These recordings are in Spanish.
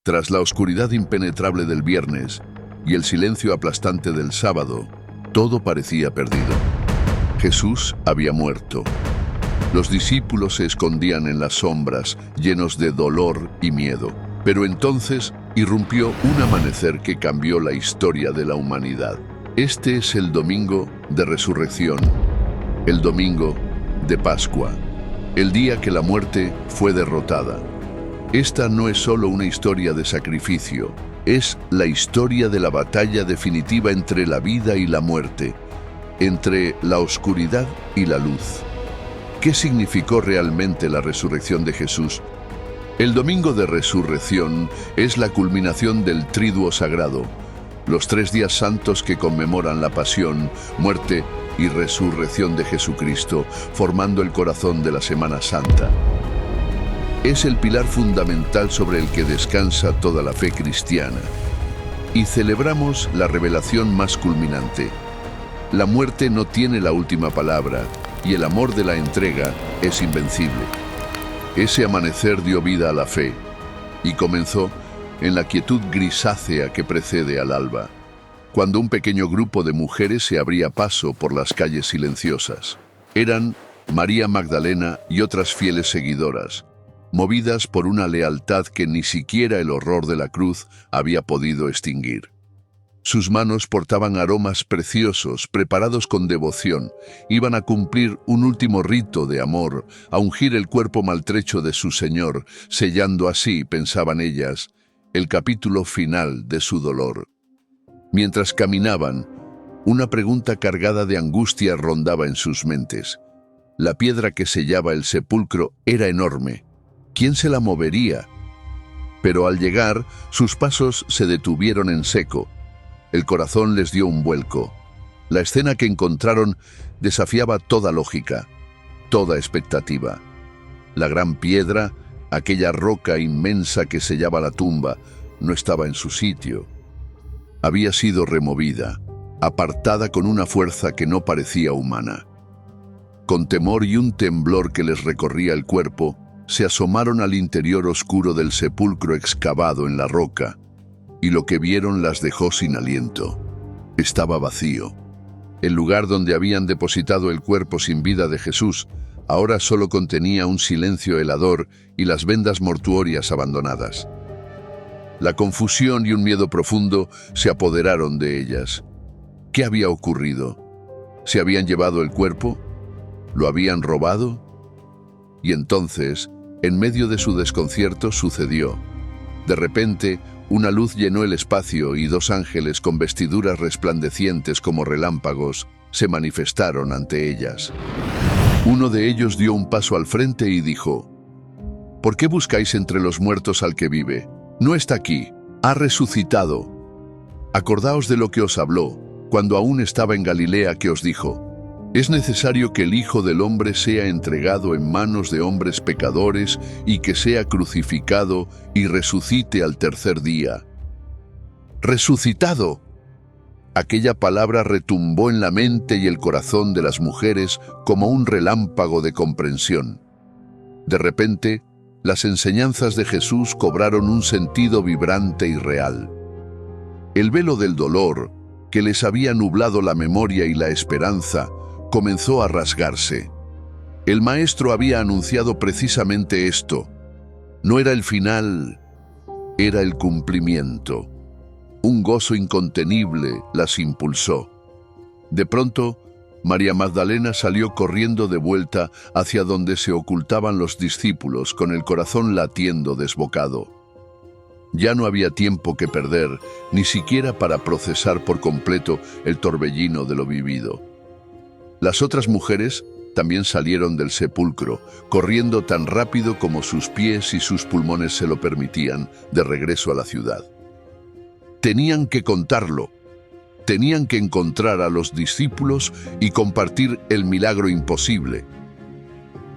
Tras la oscuridad impenetrable del viernes y el silencio aplastante del sábado, todo parecía perdido. Jesús había muerto. Los discípulos se escondían en las sombras, llenos de dolor y miedo. Pero entonces irrumpió un amanecer que cambió la historia de la humanidad. Este es el domingo de resurrección, el domingo de Pascua, el día que la muerte fue derrotada. Esta no es solo una historia de sacrificio, es la historia de la batalla definitiva entre la vida y la muerte, entre la oscuridad y la luz. ¿Qué significó realmente la resurrección de Jesús? El domingo de resurrección es la culminación del triduo sagrado, los 3 días santos que conmemoran la pasión, muerte y resurrección de Jesucristo, formando el corazón de la Semana Santa. Es el pilar fundamental sobre el que descansa toda la fe cristiana. Y celebramos la revelación más culminante. La muerte no tiene la última palabra y el amor de la entrega es invencible. Ese amanecer dio vida a la fe y comenzó en la quietud grisácea que precede al alba, cuando un pequeño grupo de mujeres se abría paso por las calles silenciosas. Eran María Magdalena y otras fieles seguidoras, movidas por una lealtad que ni siquiera el horror de la cruz había podido extinguir. Sus manos portaban aromas preciosos, preparados con devoción. Iban a cumplir un último rito de amor, a ungir el cuerpo maltrecho de su Señor, sellando así, pensaban ellas, el capítulo final de su dolor. Mientras caminaban, una pregunta cargada de angustia rondaba en sus mentes. La piedra que sellaba el sepulcro era enorme. ¿Quién se la movería? Pero al llegar, sus pasos se detuvieron en seco. El corazón les dio un vuelco. La escena que encontraron desafiaba toda lógica, toda expectativa. La gran piedra, aquella roca inmensa que sellaba la tumba, no estaba en su sitio. Había sido removida, apartada con una fuerza que no parecía humana. Con temor y un temblor que les recorría el cuerpo, se asomaron al interior oscuro del sepulcro excavado en la roca, y lo que vieron las dejó sin aliento. Estaba vacío. El lugar donde habían depositado el cuerpo sin vida de Jesús ahora solo contenía un silencio helador y las vendas mortuorias abandonadas. La confusión y un miedo profundo se apoderaron de ellas. ¿Qué había ocurrido? ¿Se habían llevado el cuerpo? ¿Lo habían robado? Y entonces, en medio de su desconcierto, sucedió. De repente, una luz llenó el espacio y 2 ángeles con vestiduras resplandecientes como relámpagos se manifestaron ante ellas. Uno de ellos dio un paso al frente y dijo: ¿Por qué buscáis entre los muertos al que vive? No está aquí, ha resucitado. Acordaos de lo que os habló, cuando aún estaba en Galilea, que os dijo: es necesario que el Hijo del Hombre sea entregado en manos de hombres pecadores y que sea crucificado y resucite al 3er día. ¡Resucitado! Aquella palabra retumbó en la mente y el corazón de las mujeres como un relámpago de comprensión. De repente, las enseñanzas de Jesús cobraron un sentido vibrante y real. El velo del dolor, que les había nublado la memoria y la esperanza, comenzó a rasgarse. El Maestro había anunciado precisamente esto. No era el final, era el cumplimiento. Un gozo incontenible las impulsó. De pronto, María Magdalena salió corriendo de vuelta hacia donde se ocultaban los discípulos, con el corazón latiendo desbocado. Ya no había tiempo que perder, ni siquiera para procesar por completo el torbellino de lo vivido. Las otras mujeres también salieron del sepulcro, corriendo tan rápido como sus pies y sus pulmones se lo permitían, de regreso a la ciudad. Tenían que contarlo. Tenían que encontrar a los discípulos y compartir el milagro imposible.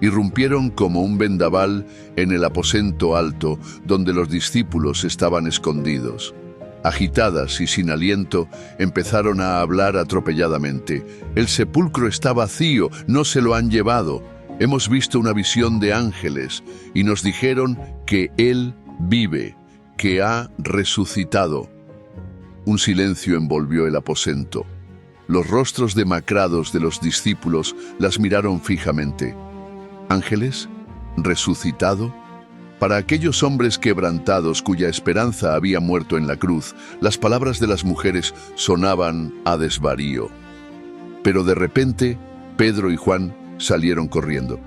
Irrumpieron como un vendaval en el aposento alto donde los discípulos estaban escondidos. Agitadas y sin aliento, empezaron a hablar atropelladamente. El sepulcro está vacío, no se lo han llevado. Hemos visto una visión de ángeles y nos dijeron que Él vive, que ha resucitado. Un silencio envolvió el aposento. Los rostros demacrados de los discípulos las miraron fijamente. ¿Ángeles? ¿Resucitado? Para aquellos hombres quebrantados cuya esperanza había muerto en la cruz, las palabras de las mujeres sonaban a desvarío. Pero de repente, Pedro y Juan salieron corriendo.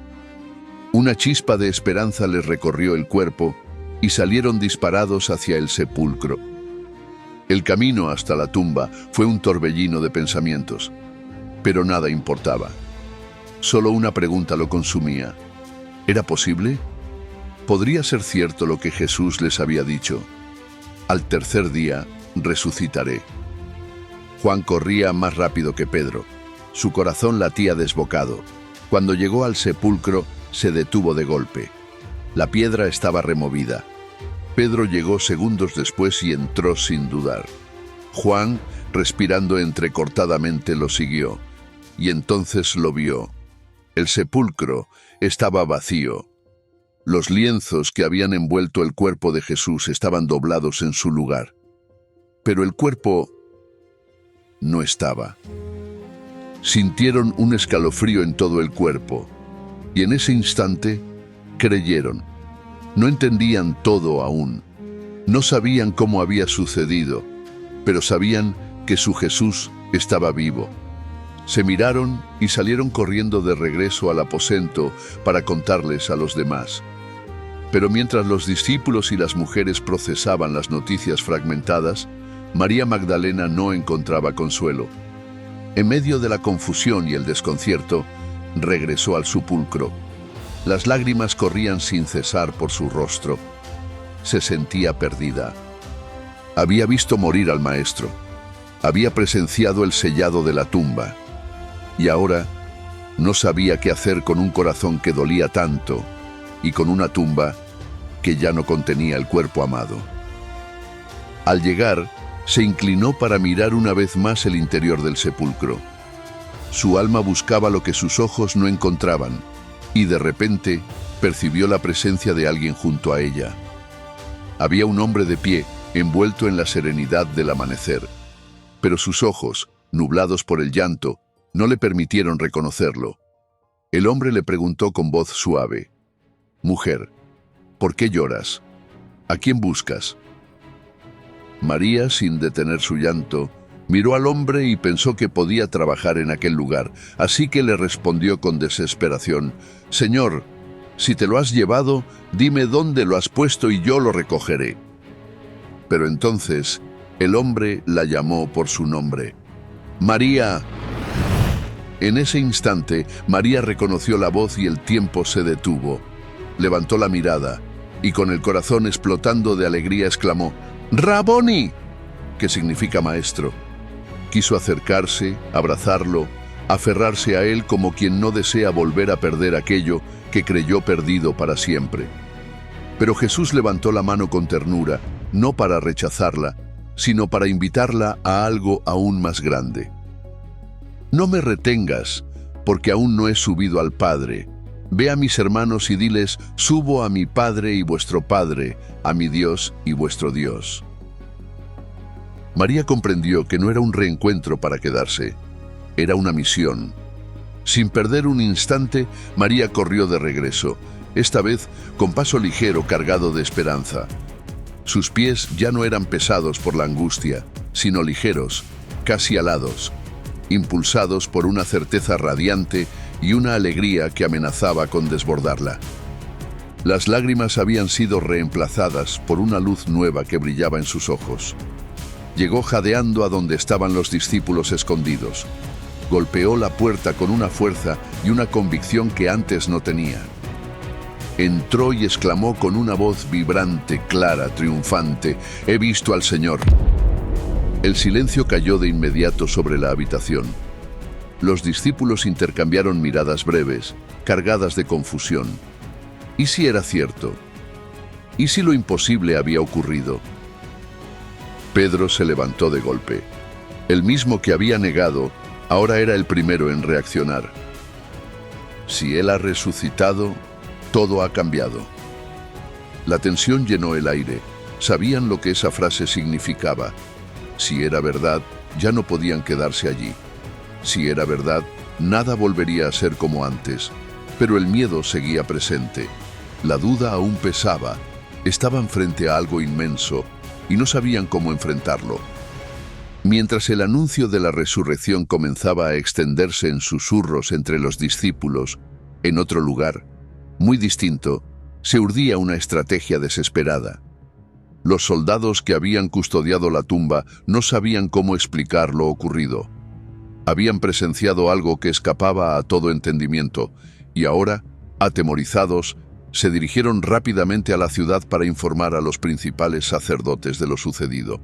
Una chispa de esperanza les recorrió el cuerpo y salieron disparados hacia el sepulcro. El camino hasta la tumba fue un torbellino de pensamientos, pero nada importaba. Solo una pregunta lo consumía. ¿Era posible? ¿Podría ser cierto lo que Jesús les había dicho? Al tercer día resucitaré. Juan corría más rápido que Pedro. Su corazón latía desbocado. Cuando llegó al sepulcro, se detuvo de golpe. La piedra estaba removida. Pedro llegó segundos después y entró sin dudar. Juan, respirando entrecortadamente, lo siguió, y entonces lo vio. El sepulcro estaba vacío. Los lienzos que habían envuelto el cuerpo de Jesús estaban doblados en su lugar. Pero el cuerpo no estaba. Sintieron un escalofrío en todo el cuerpo, y en ese instante creyeron. No entendían todo aún. No sabían cómo había sucedido, pero sabían que su Jesús estaba vivo. Se miraron y salieron corriendo de regreso al aposento para contarles a los demás. Pero mientras los discípulos y las mujeres procesaban las noticias fragmentadas, María Magdalena no encontraba consuelo. En medio de la confusión y el desconcierto, regresó al sepulcro. Las lágrimas corrían sin cesar por su rostro. Se sentía perdida. Había visto morir al Maestro. Había presenciado el sellado de la tumba. Y ahora no sabía qué hacer con un corazón que dolía tanto y con una tumba que ya no contenía el cuerpo amado. Al llegar, se inclinó para mirar una vez más el interior del sepulcro. Su alma buscaba lo que sus ojos no encontraban, y de repente percibió la presencia de alguien junto a ella. Había un hombre de pie, envuelto en la serenidad del amanecer, pero sus ojos, nublados por el llanto, no le permitieron reconocerlo. El hombre le preguntó con voz suave: «Mujer, ¿por qué lloras? ¿A quién buscas?». María, sin detener su llanto, miró al hombre y pensó que podía trabajar en aquel lugar, así que le respondió con desesperación: «Señor, si te lo has llevado, dime dónde lo has puesto y yo lo recogeré». Pero entonces el hombre la llamó por su nombre: «María». En ese instante, María reconoció la voz y el tiempo se detuvo. Levantó la mirada y con el corazón explotando de alegría exclamó: «¡Raboni!», que significa maestro. Quiso acercarse, abrazarlo, aferrarse a él como quien no desea volver a perder aquello que creyó perdido para siempre. Pero Jesús levantó la mano con ternura, no para rechazarla, sino para invitarla a algo aún más grande. «No me retengas, porque aún no he subido al Padre. Ve a mis hermanos y diles: subo a mi Padre y vuestro Padre, a mi Dios y vuestro Dios». María comprendió que no era un reencuentro para quedarse, era una misión. Sin perder un instante, María corrió de regreso, esta vez con paso ligero cargado de esperanza. Sus pies ya no eran pesados por la angustia, sino ligeros, casi alados, impulsados por una certeza radiante y una alegría que amenazaba con desbordarla. Las lágrimas habían sido reemplazadas por una luz nueva que brillaba en sus ojos. Llegó jadeando a donde estaban los discípulos escondidos. Golpeó la puerta con una fuerza y una convicción que antes no tenía. Entró y exclamó con una voz vibrante, clara, triunfante: «He visto al Señor». El silencio cayó de inmediato sobre la habitación. Los discípulos intercambiaron miradas breves, cargadas de confusión. ¿Y si era cierto? ¿Y si lo imposible había ocurrido? Pedro se levantó de golpe. El mismo que había negado, ahora era el primero en reaccionar. Si Él ha resucitado, todo ha cambiado. La tensión llenó el aire. sabían lo que esa frase significaba. Si era verdad, ya no podían quedarse allí. Si era verdad, nada volvería a ser como antes. Pero el miedo seguía presente. La duda aún pesaba. Estaban frente a algo inmenso y no sabían cómo enfrentarlo. Mientras el anuncio de la resurrección comenzaba a extenderse en susurros entre los discípulos, en otro lugar, muy distinto, se urdía una estrategia desesperada. Los soldados que habían custodiado la tumba no sabían cómo explicar lo ocurrido. Habían presenciado algo que escapaba a todo entendimiento, y ahora, atemorizados, se dirigieron rápidamente a la ciudad para informar a los principales sacerdotes de lo sucedido.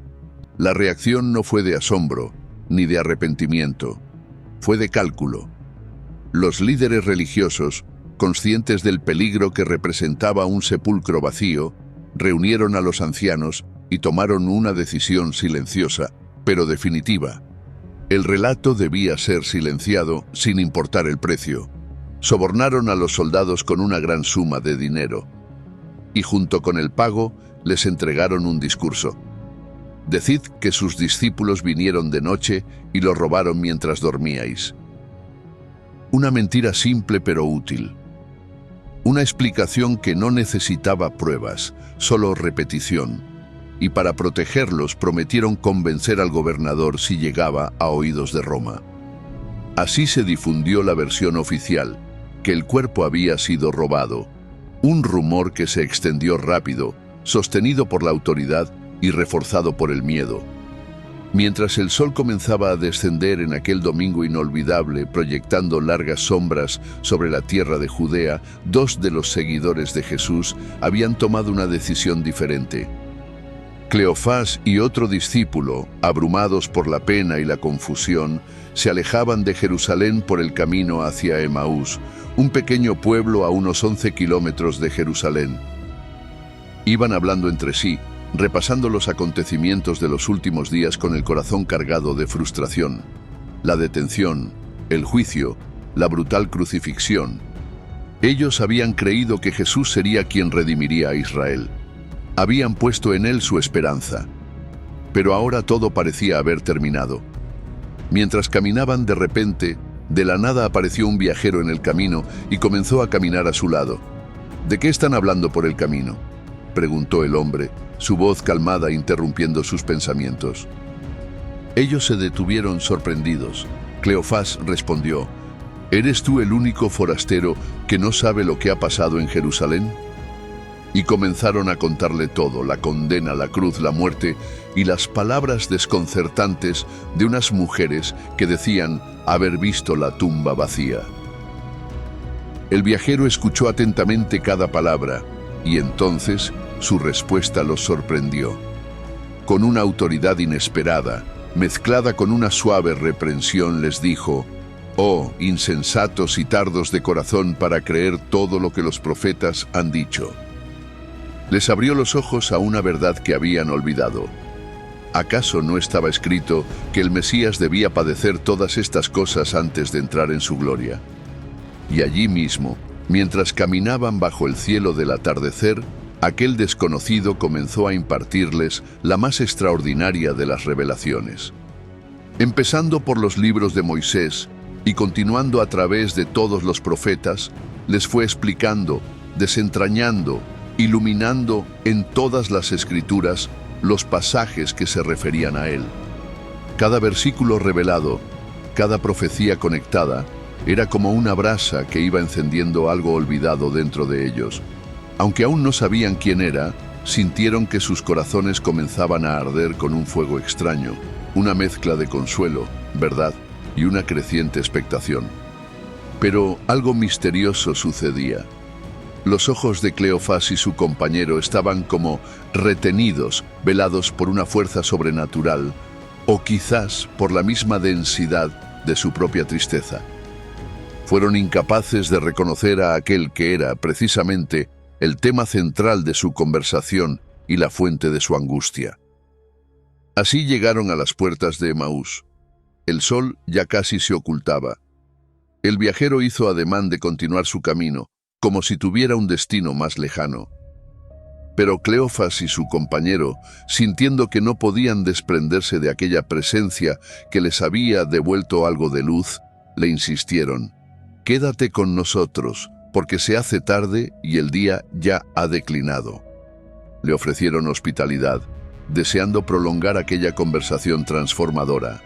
La reacción no fue de asombro, ni de arrepentimiento, fue de cálculo. Los líderes religiosos, conscientes del peligro que representaba un sepulcro vacío, reunieron a los ancianos y tomaron una decisión silenciosa, pero definitiva. El relato debía ser silenciado sin importar el precio. Sobornaron a los soldados con una gran suma de dinero y junto con el pago les entregaron un discurso. Decid que sus discípulos vinieron de noche y lo robaron mientras dormíais. Una mentira simple pero útil. Una explicación que no necesitaba pruebas, solo repetición. Y para protegerlos prometieron convencer al gobernador si llegaba a oídos de Roma. Así se difundió la versión oficial, que el cuerpo había sido robado. Un rumor que se extendió rápido, sostenido por la autoridad y reforzado por el miedo. Mientras el sol comenzaba a descender en aquel domingo inolvidable, proyectando largas sombras sobre la tierra de Judea, dos de los seguidores de Jesús habían tomado una decisión diferente. Cleofás y otro discípulo, abrumados por la pena y la confusión, se alejaban de Jerusalén por el camino hacia Emaús, un pequeño pueblo a unos 11 kilómetros de Jerusalén. Iban hablando entre sí, repasando los acontecimientos de los últimos días con el corazón cargado de frustración. La detención, el juicio, la brutal crucifixión. Ellos habían creído que Jesús sería quien redimiría a Israel. Habían puesto en él su esperanza. Pero ahora todo parecía haber terminado. Mientras caminaban de repente, de la nada apareció un viajero en el camino y comenzó a caminar a su lado. ¿De qué están hablando por el camino?, preguntó el hombre, su voz calmada interrumpiendo sus pensamientos. Ellos se detuvieron sorprendidos. Cleofás respondió: ¿Eres tú el único forastero que no sabe lo que ha pasado en Jerusalén? Y comenzaron a contarle todo: la condena, la cruz, la muerte y las palabras desconcertantes de unas mujeres que decían haber visto la tumba vacía. El viajero escuchó atentamente cada palabra y entonces su respuesta los sorprendió. Con una autoridad inesperada, mezclada con una suave reprensión, les dijo: «Oh, insensatos y tardos de corazón para creer todo lo que los profetas han dicho». Les abrió los ojos a una verdad que habían olvidado. ¿Acaso no estaba escrito que el Mesías debía padecer todas estas cosas antes de entrar en su gloria? Y allí mismo, mientras caminaban bajo el cielo del atardecer, aquel desconocido comenzó a impartirles la más extraordinaria de las revelaciones. Empezando por los libros de Moisés y continuando a través de todos los profetas, les fue explicando, desentrañando, iluminando en todas las escrituras los pasajes que se referían a él. Cada versículo revelado, cada profecía conectada, era como una brasa que iba encendiendo algo olvidado dentro de ellos. Aunque aún no sabían quién era, sintieron que sus corazones comenzaban a arder con un fuego extraño, una mezcla de consuelo, verdad y una creciente expectación. Pero algo misterioso sucedía. Los ojos de Cleofás y su compañero estaban como retenidos, velados por una fuerza sobrenatural, o quizás por la misma densidad de su propia tristeza. Fueron incapaces de reconocer a aquel que era, precisamente, el tema central de su conversación y la fuente de su angustia. Así llegaron a las puertas de Emaús. El sol ya casi se ocultaba. El viajero hizo ademán de continuar su camino, como si tuviera un destino más lejano. Pero Cleofas y su compañero, sintiendo que no podían desprenderse de aquella presencia que les había devuelto algo de luz, le insistieron: «Quédate con nosotros, porque se hace tarde y el día ya ha declinado». Le ofrecieron hospitalidad, deseando prolongar aquella conversación transformadora.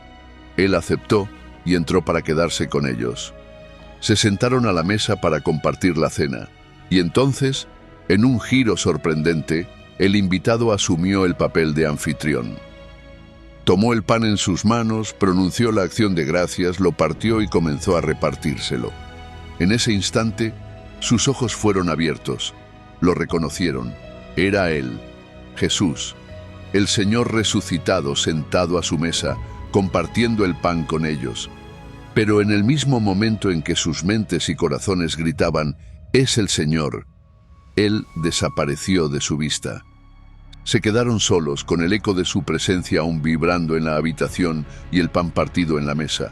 Él aceptó y entró para quedarse con ellos. Se sentaron a la mesa para compartir la cena, y entonces, en un giro sorprendente, el invitado asumió el papel de anfitrión. Tomó el pan en sus manos, pronunció la acción de gracias, lo partió y comenzó a repartírselo. En ese instante, sus ojos fueron abiertos. Lo reconocieron. Era él, Jesús, el Señor resucitado, sentado a su mesa, compartiendo el pan con ellos. Pero en el mismo momento en que sus mentes y corazones gritaban: «Es el Señor», Él desapareció de su vista. Se quedaron solos, con el eco de su presencia aún vibrando en la habitación y el pan partido en la mesa.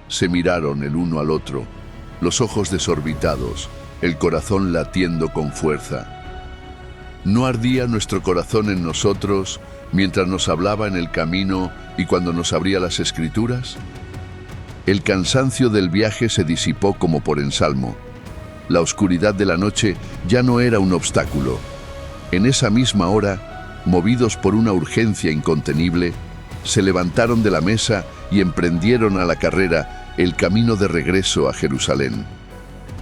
Se miraron el uno al otro, los ojos desorbitados, el corazón latiendo con fuerza. ¿No ardía nuestro corazón en nosotros mientras nos hablaba en el camino y cuando nos abría las Escrituras? El cansancio del viaje se disipó como por ensalmo. La oscuridad de la noche ya no era un obstáculo. En esa misma hora, movidos por una urgencia incontenible, se levantaron de la mesa y emprendieron a la carrera el camino de regreso a Jerusalén.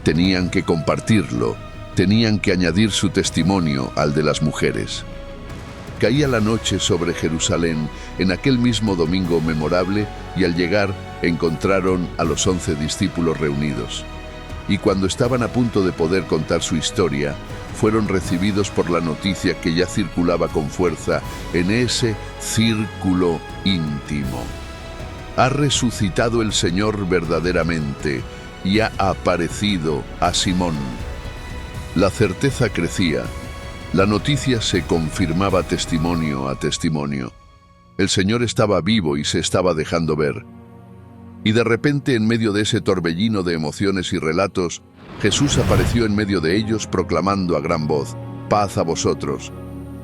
Tenían que compartirlo, tenían que añadir su testimonio al de las mujeres. Caía la noche sobre Jerusalén en aquel mismo domingo memorable y al llegar encontraron a los 11 discípulos reunidos. Y cuando estaban a punto de poder contar su historia, fueron recibidos por la noticia que ya circulaba con fuerza en ese círculo íntimo. Ha resucitado el Señor verdaderamente y ha aparecido a Simón. La certeza crecía. La noticia se confirmaba testimonio a testimonio. El Señor estaba vivo y se estaba dejando ver. Y de repente, en medio de ese torbellino de emociones y relatos, Jesús apareció en medio de ellos proclamando a gran voz: «Paz a vosotros».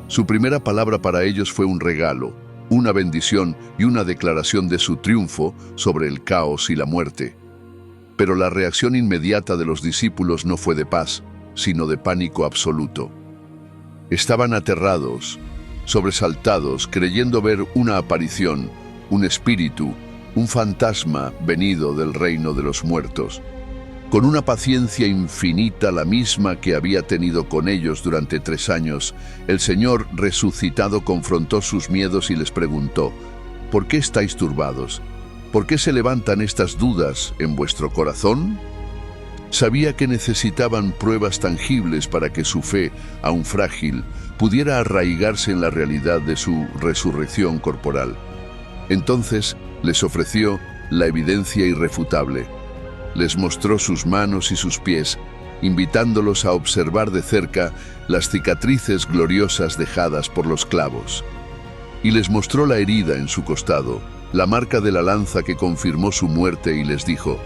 Su primera palabra para ellos fue un regalo, una bendición y una declaración de su triunfo sobre el caos y la muerte. Pero la reacción inmediata de los discípulos no fue de paz, sino de pánico absoluto. Estaban aterrados, sobresaltados, creyendo ver una aparición, un espíritu, un fantasma venido del reino de los muertos. Con una paciencia infinita, la misma que había tenido con ellos durante 3 años, el Señor resucitado confrontó sus miedos y les preguntó: «¿Por qué estáis turbados? ¿Por qué se levantan estas dudas en vuestro corazón?». Sabía que necesitaban pruebas tangibles para que su fe, aún frágil, pudiera arraigarse en la realidad de su resurrección corporal. Entonces les ofreció la evidencia irrefutable. Les mostró sus manos y sus pies, invitándolos a observar de cerca las cicatrices gloriosas dejadas por los clavos. Y les mostró la herida en su costado, la marca de la lanza que confirmó su muerte, y les dijo: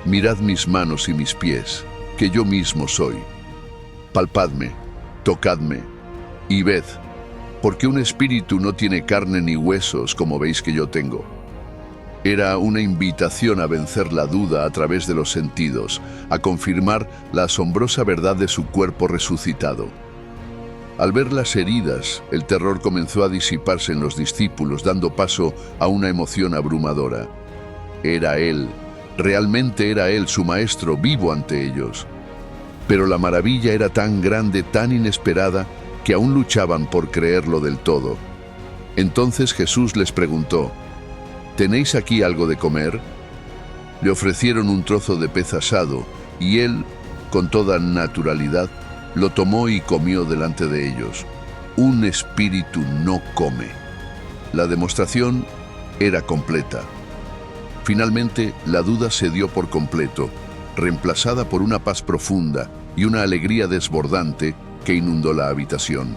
«Mirad mis manos y mis pies, que yo mismo soy. Palpadme, tocadme y ved, porque un espíritu no tiene carne ni huesos como veis que yo tengo». Era una invitación a vencer la duda a través de los sentidos, a confirmar la asombrosa verdad de su cuerpo resucitado. Al ver las heridas, el terror comenzó a disiparse en los discípulos, dando paso a una emoción abrumadora. Era Él, realmente era Él, su Maestro, vivo ante ellos. Pero la maravilla era tan grande, tan inesperada, que aún luchaban por creerlo del todo. Entonces Jesús les preguntó: «¿Tenéis aquí algo de comer?». Le ofrecieron un trozo de pez asado, y él, con toda naturalidad, lo tomó y comió delante de ellos. Un espíritu no come. La demostración era completa. Finalmente, la duda se dio por completo, reemplazada por una paz profunda y una alegría desbordante que inundó la habitación.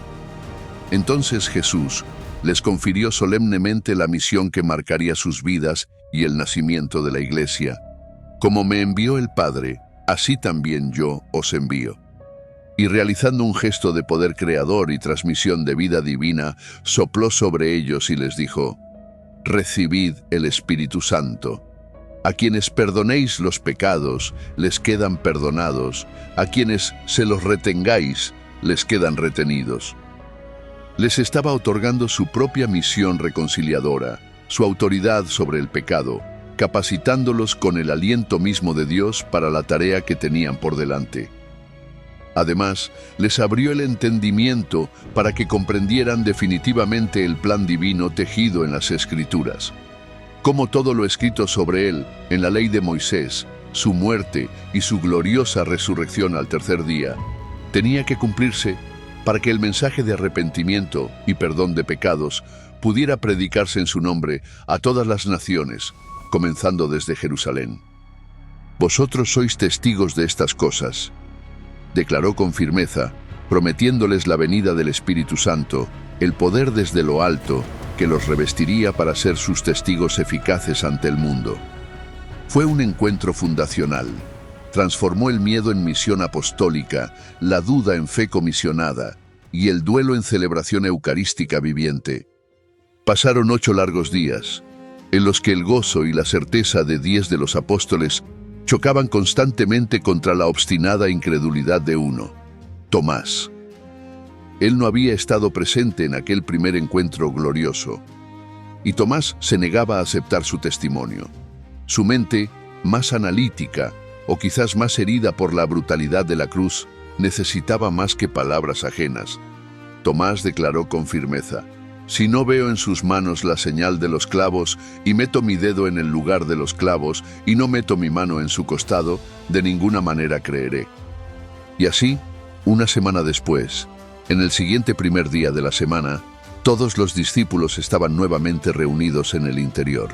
Entonces Jesús les confirió solemnemente la misión que marcaría sus vidas y el nacimiento de la Iglesia. «Como me envió el Padre, así también yo os envío». y realizando un gesto de poder creador y transmisión de vida divina, sopló sobre ellos y les dijo: «Recibid el Espíritu Santo. A quienes perdonéis los pecados, les quedan perdonados. A quienes se los retengáis, les quedan retenidos». Les estaba otorgando su propia misión reconciliadora, su autoridad sobre el pecado, capacitándolos con el aliento mismo de Dios para la tarea que tenían por delante. Además, les abrió el entendimiento para que comprendieran definitivamente el plan divino tejido en las Escrituras. Como todo lo escrito sobre él en la ley de Moisés, su muerte y su gloriosa resurrección al tercer día, tenía que cumplirse para que el mensaje de arrepentimiento y perdón de pecados pudiera predicarse en su nombre a todas las naciones, comenzando desde Jerusalén. «Vosotros sois testigos de estas cosas», declaró con firmeza, prometiéndoles la venida del Espíritu Santo, el poder desde lo alto que los revestiría para ser sus testigos eficaces ante el mundo. Fue un encuentro fundacional. Transformó el miedo en misión apostólica, la duda en fe comisionada y el duelo en celebración eucarística viviente. Pasaron 8 largos días, en los que el gozo y la certeza de 10 de los apóstoles chocaban constantemente contra la obstinada incredulidad de uno, Tomás. Él no había estado presente en aquel primer encuentro glorioso, y Tomás se negaba a aceptar su testimonio. Su mente, más analítica, o quizás más herida por la brutalidad de la cruz, necesitaba más que palabras ajenas. Tomás declaró con firmeza: «Si no veo en sus manos la señal de los clavos, y meto mi dedo en el lugar de los clavos, y no meto mi mano en su costado, de ninguna manera creeré». Y así, una semana después, en el siguiente primer día de la semana, todos los discípulos estaban nuevamente reunidos en el interior.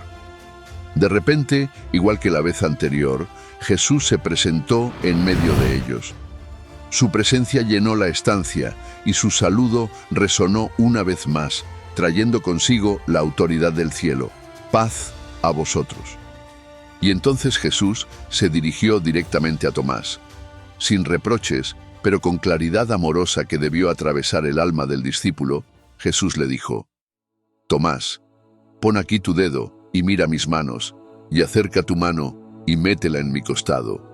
De repente, igual que la vez anterior, Jesús se presentó en medio de ellos. Su presencia llenó la estancia y su saludo resonó una vez más, trayendo consigo la autoridad del cielo. «Paz a vosotros». Y entonces Jesús se dirigió directamente a Tomás. Sin reproches, pero con claridad amorosa que debió atravesar el alma del discípulo, Jesús le dijo: «Tomás, pon aquí tu dedo y mira mis manos, y acerca tu mano y métela en mi costado».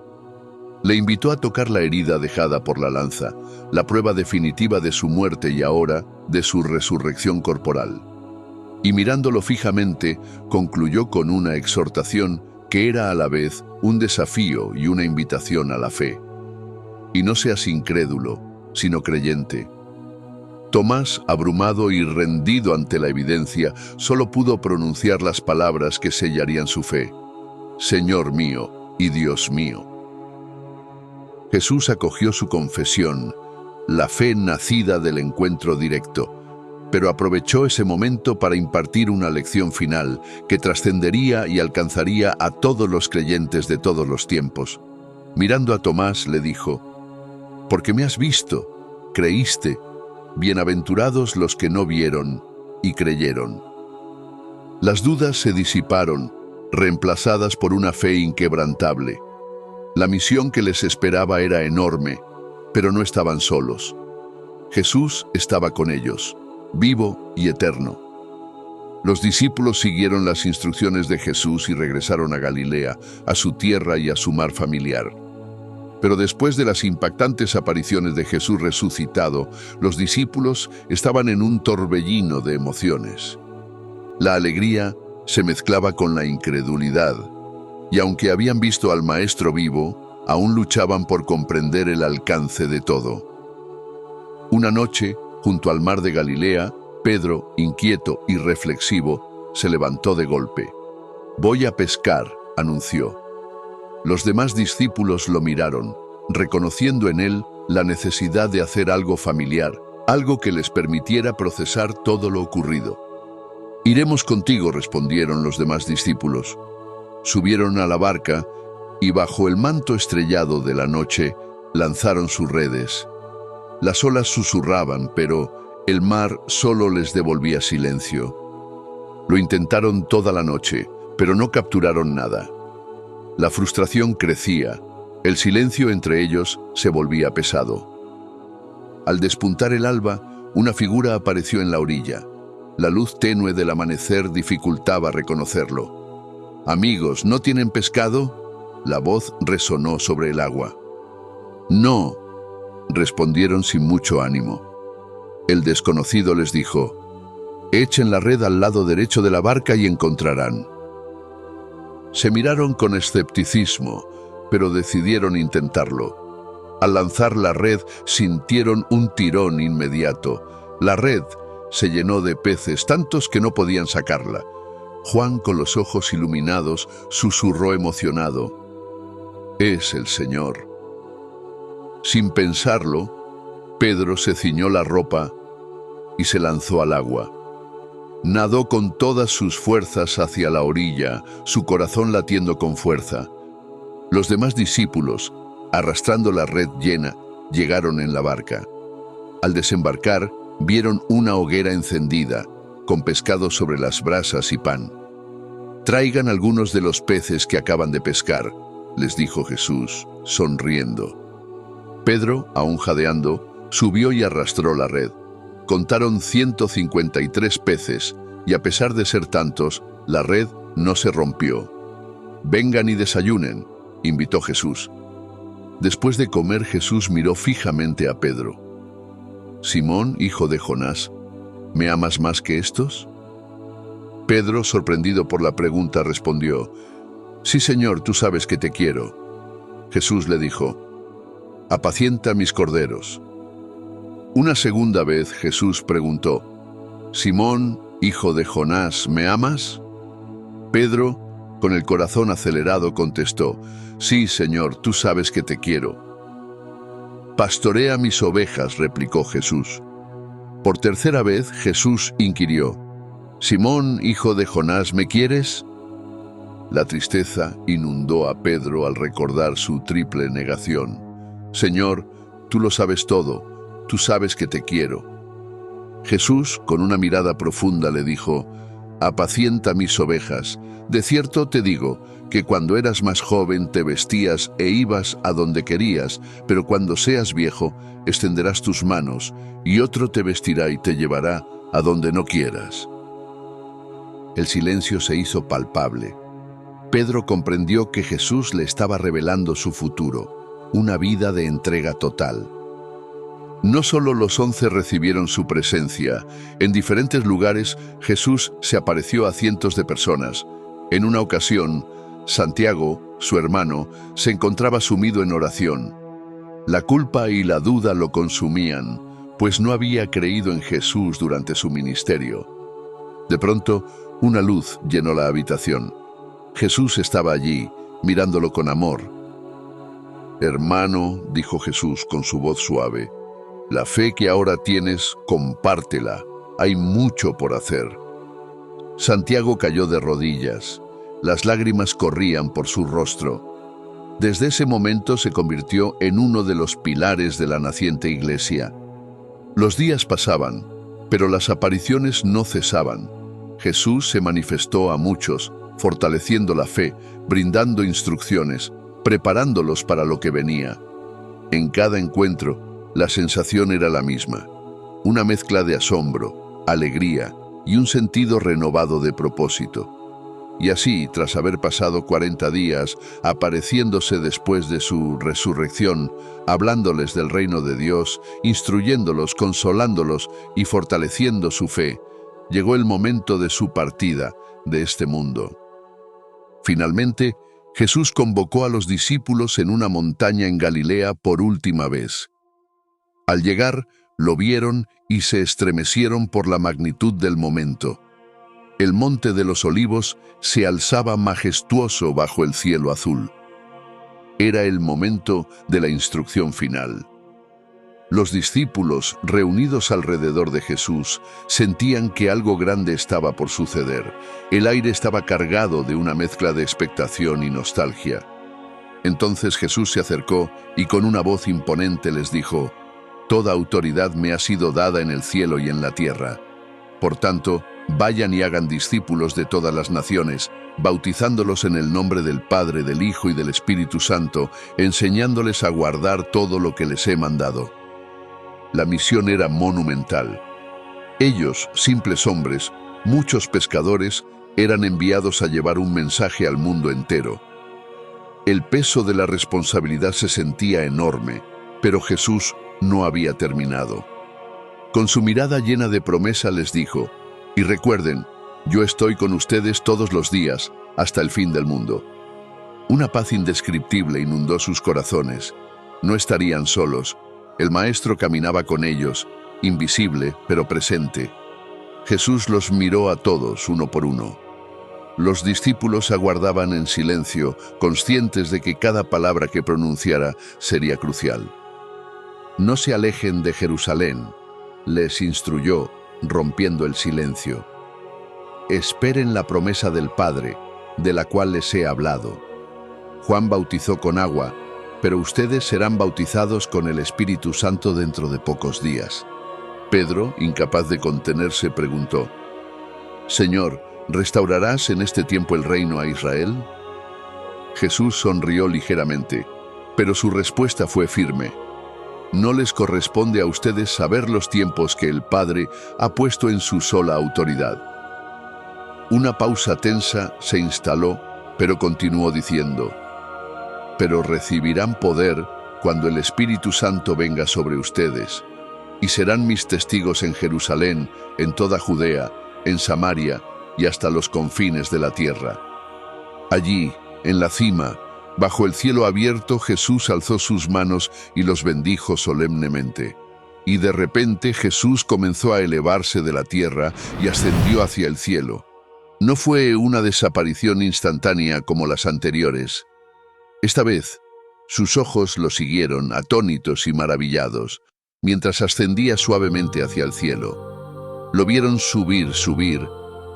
Le invitó a tocar la herida dejada por la lanza, la prueba definitiva de su muerte y ahora de su resurrección corporal. Y mirándolo fijamente, concluyó con una exhortación que era a la vez un desafío y una invitación a la fe. «Y no seas incrédulo, sino creyente». Tomás, abrumado y rendido ante la evidencia, solo pudo pronunciar las palabras que sellarían su fe: «Señor mío y Dios mío». Jesús acogió su confesión, la fe nacida del encuentro directo, pero aprovechó ese momento para impartir una lección final que trascendería y alcanzaría a todos los creyentes de todos los tiempos. Mirando a Tomás, le dijo: «Porque me has visto, creíste. Bienaventurados los que no vieron y creyeron». Las dudas se disiparon, reemplazadas por una fe inquebrantable. La misión que les esperaba era enorme, pero no estaban solos. Jesús estaba con ellos, vivo y eterno. Los discípulos siguieron las instrucciones de Jesús y regresaron a Galilea, a su tierra y a su mar familiar. Pero después de las impactantes apariciones de Jesús resucitado, los discípulos estaban en un torbellino de emociones. La alegría se mezclaba con la incredulidad, y aunque habían visto al Maestro vivo, aún luchaban por comprender el alcance de todo. Una noche, junto al mar de Galilea, Pedro, inquieto y reflexivo, se levantó de golpe. «Voy a pescar», anunció. Los demás discípulos lo miraron, reconociendo en él la necesidad de hacer algo familiar, algo que les permitiera procesar todo lo ocurrido. «Iremos contigo», respondieron los demás discípulos. Subieron a la barca y bajo el manto estrellado de la noche lanzaron sus redes. Las olas susurraban, pero el mar solo les devolvía silencio. Lo intentaron toda la noche, pero no capturaron nada. La frustración crecía, el silencio entre ellos se volvía pesado. Al despuntar el alba, una figura apareció en la orilla. La luz tenue del amanecer dificultaba reconocerlo. «Amigos, ¿no tienen pescado?», la voz resonó sobre el agua. «No», respondieron sin mucho ánimo. El desconocido les dijo: «Echen la red al lado derecho de la barca y encontrarán». Se miraron con escepticismo, pero decidieron intentarlo. Al lanzar la red, sintieron un tirón inmediato. La red se llenó de peces, tantos que no podían sacarla. Juan, con los ojos iluminados, susurró emocionado: «Es el Señor». Sin pensarlo, Pedro se ciñó la ropa y se lanzó al agua. Nadó con todas sus fuerzas hacia la orilla, su corazón latiendo con fuerza. Los demás discípulos, arrastrando la red llena, llegaron en la barca. Al desembarcar, vieron una hoguera encendida, con pescado sobre las brasas y pan. «Traigan algunos de los peces que acaban de pescar», les dijo Jesús, sonriendo. Pedro, aún jadeando, subió y arrastró la red. Contaron 153 peces, y a pesar de ser tantos, la red no se rompió. «Vengan y desayunen», invitó Jesús. Después de comer, Jesús miró fijamente a Pedro. «Simón, hijo de Jonás, ¿me amas más que estos?». Pedro, sorprendido por la pregunta, respondió: «Sí, Señor, tú sabes que te quiero». Jesús le dijo: «Apacienta mis corderos». Una segunda vez Jesús preguntó: «Simón, hijo de Jonás, ¿me amas?». Pedro, con el corazón acelerado, contestó: «Sí, Señor, tú sabes que te quiero». «Pastorea mis ovejas», replicó Jesús. Por tercera vez Jesús inquirió: «Simón, hijo de Jonás, ¿me quieres?». La tristeza inundó a Pedro al recordar su triple negación. «Señor, tú lo sabes todo, tú sabes que te quiero». Jesús, con una mirada profunda, le dijo: «Apacienta mis ovejas. De cierto te digo que cuando eras más joven te vestías e ibas a donde querías, pero cuando seas viejo extenderás tus manos y otro te vestirá y te llevará a donde no quieras». El silencio se hizo palpable. Pedro comprendió que Jesús le estaba revelando su futuro, una vida de entrega total. No solo los 11 recibieron su presencia. En diferentes lugares Jesús se apareció a cientos de personas. En una ocasión, Santiago, su hermano, se encontraba sumido en oración. La culpa y la duda lo consumían, pues no había creído en Jesús durante su ministerio. De pronto, una luz llenó la habitación. Jesús estaba allí, mirándolo con amor. «Hermano», dijo Jesús con su voz suave, «la fe que ahora tienes, compártela. Hay mucho por hacer». Santiago cayó de rodillas. Las lágrimas corrían por su rostro. Desde ese momento se convirtió en uno de los pilares de la naciente iglesia. Los días pasaban, pero las apariciones no cesaban. Jesús se manifestó a muchos, fortaleciendo la fe, brindando instrucciones, preparándolos para lo que venía. En cada encuentro, la sensación era la misma: una mezcla de asombro, alegría y un sentido renovado de propósito. Y así, tras haber pasado 40 días, apareciéndose después de su resurrección, hablándoles del reino de Dios, instruyéndolos, consolándolos y fortaleciendo su fe, llegó el momento de su partida de este mundo. Finalmente, Jesús convocó a los discípulos en una montaña en Galilea por última vez. Al llegar, lo vieron y se estremecieron por la magnitud del momento. El monte de los Olivos se alzaba majestuoso bajo el cielo azul. Era el momento de la instrucción final. Los discípulos, reunidos alrededor de Jesús, sentían que algo grande estaba por suceder. El aire estaba cargado de una mezcla de expectación y nostalgia. Entonces Jesús se acercó y con una voz imponente les dijo: «Toda autoridad me ha sido dada en el cielo y en la tierra. Por tanto, vayan y hagan discípulos de todas las naciones, bautizándolos en el nombre del Padre, del Hijo y del Espíritu Santo, enseñándoles a guardar todo lo que les he mandado. La misión era monumental. Ellos, simples hombres, muchos pescadores, eran enviados a llevar un mensaje al mundo entero. El peso de la responsabilidad se sentía enorme, pero Jesús no había terminado. Con su mirada llena de promesa les dijo: «Y recuerden, yo estoy con ustedes todos los días, hasta el fin del mundo». Una paz indescriptible inundó sus corazones. No estarían solos. El Maestro caminaba con ellos, invisible pero presente. Jesús los miró a todos, uno por uno. Los discípulos aguardaban en silencio, conscientes de que cada palabra que pronunciara sería crucial. «No se alejen de Jerusalén», les instruyó, rompiendo el silencio. «Esperen la promesa del Padre, de la cual les he hablado. Juan bautizó con agua, pero ustedes serán bautizados con el Espíritu Santo dentro de pocos días». Pedro, incapaz de contenerse, preguntó: «Señor, ¿restaurarás en este tiempo el reino a Israel?». Jesús sonrió ligeramente, pero su respuesta fue firme: «No les corresponde a ustedes saber los tiempos que el Padre ha puesto en su sola autoridad». Una pausa tensa se instaló, pero continuó diciendo: «Pero recibirán poder cuando el Espíritu Santo venga sobre ustedes, y serán mis testigos en Jerusalén, en toda Judea, en Samaria y hasta los confines de la tierra». Allí, en la cima, bajo el cielo abierto, Jesús alzó sus manos y los bendijo solemnemente. Y de repente Jesús comenzó a elevarse de la tierra y ascendió hacia el cielo. No fue una desaparición instantánea como las anteriores. Esta vez, sus ojos lo siguieron, atónitos y maravillados, mientras ascendía suavemente hacia el cielo. Lo vieron subir,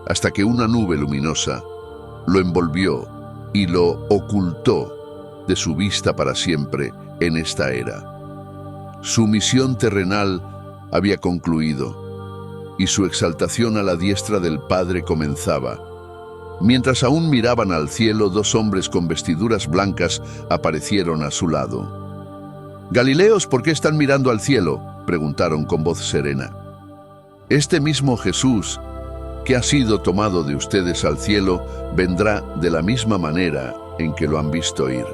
hasta que una nube luminosa lo envolvió y lo ocultó de su vista para siempre en esta era. Su misión terrenal había concluido, y su exaltación a la diestra del Padre comenzaba. Mientras aún miraban al cielo, dos hombres con vestiduras blancas aparecieron a su lado. «Galileos, ¿por qué están mirando al cielo?», preguntaron con voz serena. «Este mismo Jesús, que ha sido tomado de ustedes al cielo, vendrá de la misma manera en que lo han visto ir».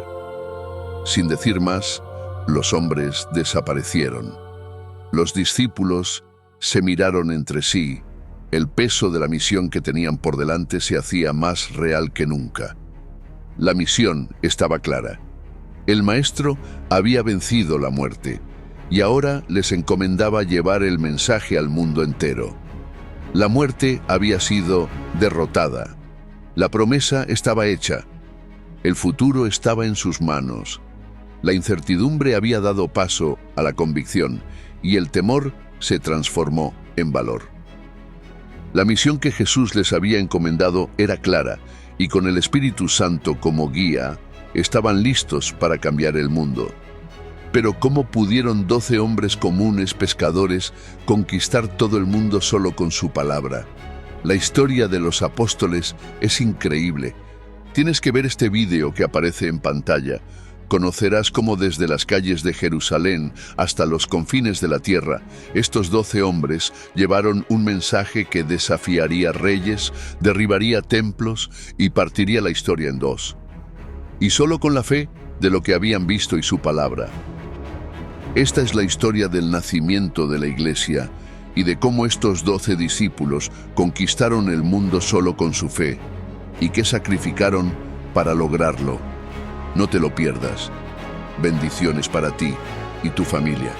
Sin decir más, los hombres desaparecieron. Los discípulos se miraron entre sí. El peso de la misión que tenían por delante se hacía más real que nunca. La misión estaba clara. El Maestro había vencido la muerte y ahora les encomendaba llevar el mensaje al mundo entero. La muerte había sido derrotada. La promesa estaba hecha. El futuro estaba en sus manos. La incertidumbre había dado paso a la convicción y el temor se transformó en valor. La misión que Jesús les había encomendado era clara y con el Espíritu Santo como guía, estaban listos para cambiar el mundo. Pero ¿cómo pudieron 12 hombres comunes, pescadores, conquistar todo el mundo solo con su palabra? La historia de los apóstoles es increíble. Tienes que ver este vídeo que aparece en pantalla. Conocerás cómo desde las calles de Jerusalén hasta los confines de la tierra, estos 12 hombres llevaron un mensaje que desafiaría reyes, derribaría templos y partiría la historia en dos. Y solo con la fe de lo que habían visto y su palabra. Esta es la historia del nacimiento de la Iglesia y de cómo estos 12 discípulos conquistaron el mundo solo con su fe y qué sacrificaron para lograrlo. No te lo pierdas. Bendiciones para ti y tu familia.